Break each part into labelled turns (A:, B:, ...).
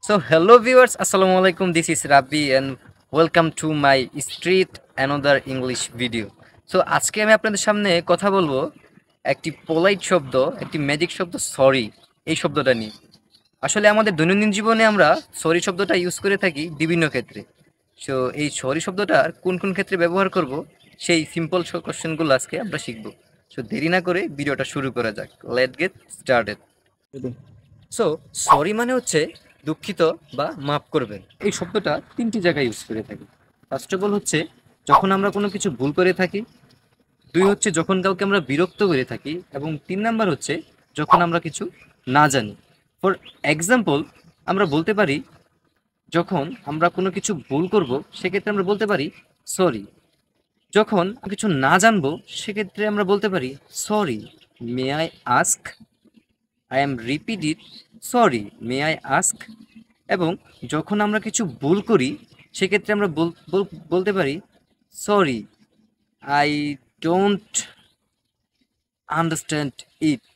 A: So hello viewers, assalamu alaikum. This is Rabbi and welcome to my street another English video. So আজকে আমি আপনাদের সামনে কথা বলবো একটি পোলাইট শব্দ, একটি ম্যাজিক শব্দ সরি এই শব্দটা নিয়ে। আসলে আমাদের দৈনন্দিন জীবনে আমরা সরি শব্দটা ইউজ করে থাকি বিভিন্ন ক্ষেত্রে। সো এই সরি শব্দটা কোন কোন ক্ষেত্রে ব্যবহার করব সেই সিম্পল কোশ্চেনগুলো আজকে আমরা শিখব। সো দেরি না করে ভিডিওটা শুরু করা যাক। Let's get started. So sorry মানে হচ্ছে দুঃখিত বা মাফ করবেন। এই শব্দটা তিনটি জায়গায় ইউজ করে থাকি। ফার্স্ট অফ অল হচ্ছে যখন আমরা কোনো কিছু ভুল করে থাকি, দুই হচ্ছে যখন কাউকে আমরা বিরক্ত করে থাকি, এবং তিন নাম্বার হচ্ছে যখন আমরা কিছু না জানি। ফর এক্সাম্পল, আমরা বলতে পারি যখন আমরা কোনো কিছু ভুল করব সেক্ষেত্রে আমরা বলতে পারি সরি। যখন কিছু না জানবো সেক্ষেত্রে আমরা বলতে পারি sorry, may I ask, I am repeat it, sorry may I ask. এবং যখন আমরা কিছু ভুল করি সেক্ষেত্রে আমরা বলতে পারি sorry, I don't understand it.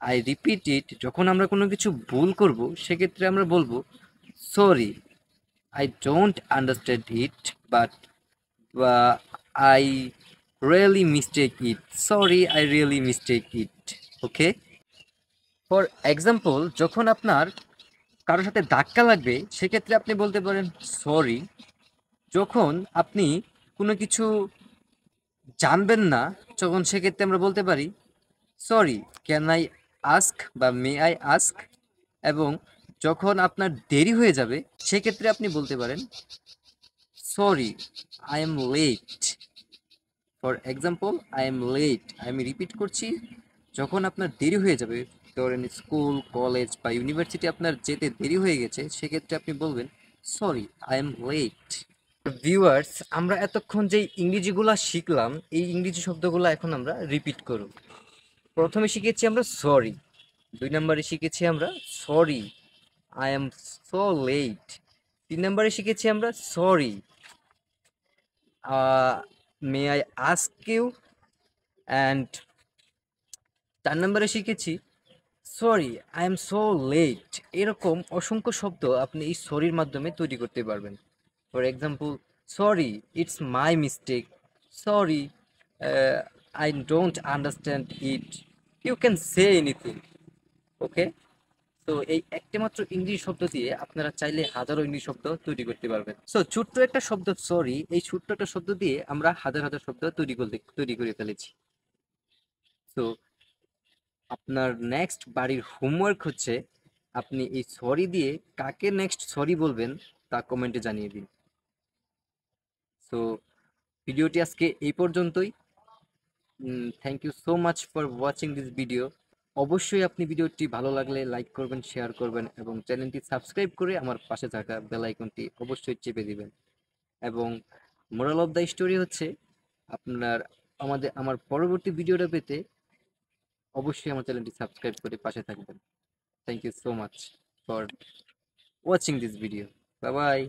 A: I repeat it, যখন আমরা কোনো কিছু ভুল করব সেক্ষেত্রে আমরা বলবো sorry, I don't understand it, but I really mistake it, sorry I really mistake it. Okay, for example, যখন আপনার কারোর সাথে ধাক্কা লাগবে সেক্ষেত্রে আপনি বলতে পারেন সরি। যখন আপনি কোনো কিছু জানবেন না তখন সেক্ষেত্রে আমরা বলতে পারি সরি, ক্যান আই আস্ক বা মে আই আস্ক। এবং যখন আপনার দেরি হয়ে যাবে সেক্ষেত্রে আপনি বলতে পারেন sorry, I am late. For example, I am late, আমি রিপিট করছি, যখন আপনার দেরি হয়ে যাবে, ধরেন স্কুল কলেজ বা ইউনিভার্সিটি আপনার যেতে দেরি হয়ে গেছে সেক্ষেত্রে আপনি বলবেন sorry, I am late. Viewers, আমরা এতক্ষণ যে ইংরেজিগুলো শিখলাম এই ইংরেজি শব্দগুলো এখন আমরা রিপিট করব। প্রথমে শিখেছি আমরা সরি, দুই নম্বরে শিখেছি আমরা sorry, I am so late. তিন নম্বরে শিখেছি আমরা sorry, may I ask you. And চার নম্বরে শিখেছি sorry, I am so late. এরকম অসংখ্য শব্দ আপনি এই সরির মাধ্যমে তৈরি করতে পারবেন। For example, sorry, it's my mistake, sorry, I don't understand it, you can say anything. Okay, তো এই একটি মাত্র ইংরেজি শব্দ দিয়ে আপনারা চাইলে হাজারো ইংরেজি শব্দ তৈরি করতে পারবেন। সো ছোট্ট একটা শব্দ সরি, এই ছোট্ট একটা শব্দ দিয়ে আমরা হাজার হাজার শব্দ তৈরি করে ফেলেছি। তো আপনার নেক্সট বাড়ির হোমওয়ার্ক হচ্ছে আপনি এই সরি দিয়ে কাকে নেক্সট সরি বলবেন তা কমেন্টে জানিয়ে দিন। সো ভিডিওটি আজকে এই পর্যন্তই। Thank you so much for watching this video. অবশ্যই আপনি ভিডিওটি ভালো লাগলে লাইক করবেন, শেয়ার করবেন এবং চ্যানেলটি সাবস্ক্রাইব করে আমার পাশে থাকা বেল আইকনটি অবশ্যই চেপে দিবেন। এবং মোরাল অফ দ্য স্টোরি হচ্ছে আপনার আমার পরবর্তী ভিডিওটা পেতে অবশ্যই আমার চ্যানেলটি সাবস্ক্রাইব করে পাশে থাকবেন। Thank you so much for watching this video. Bye bye.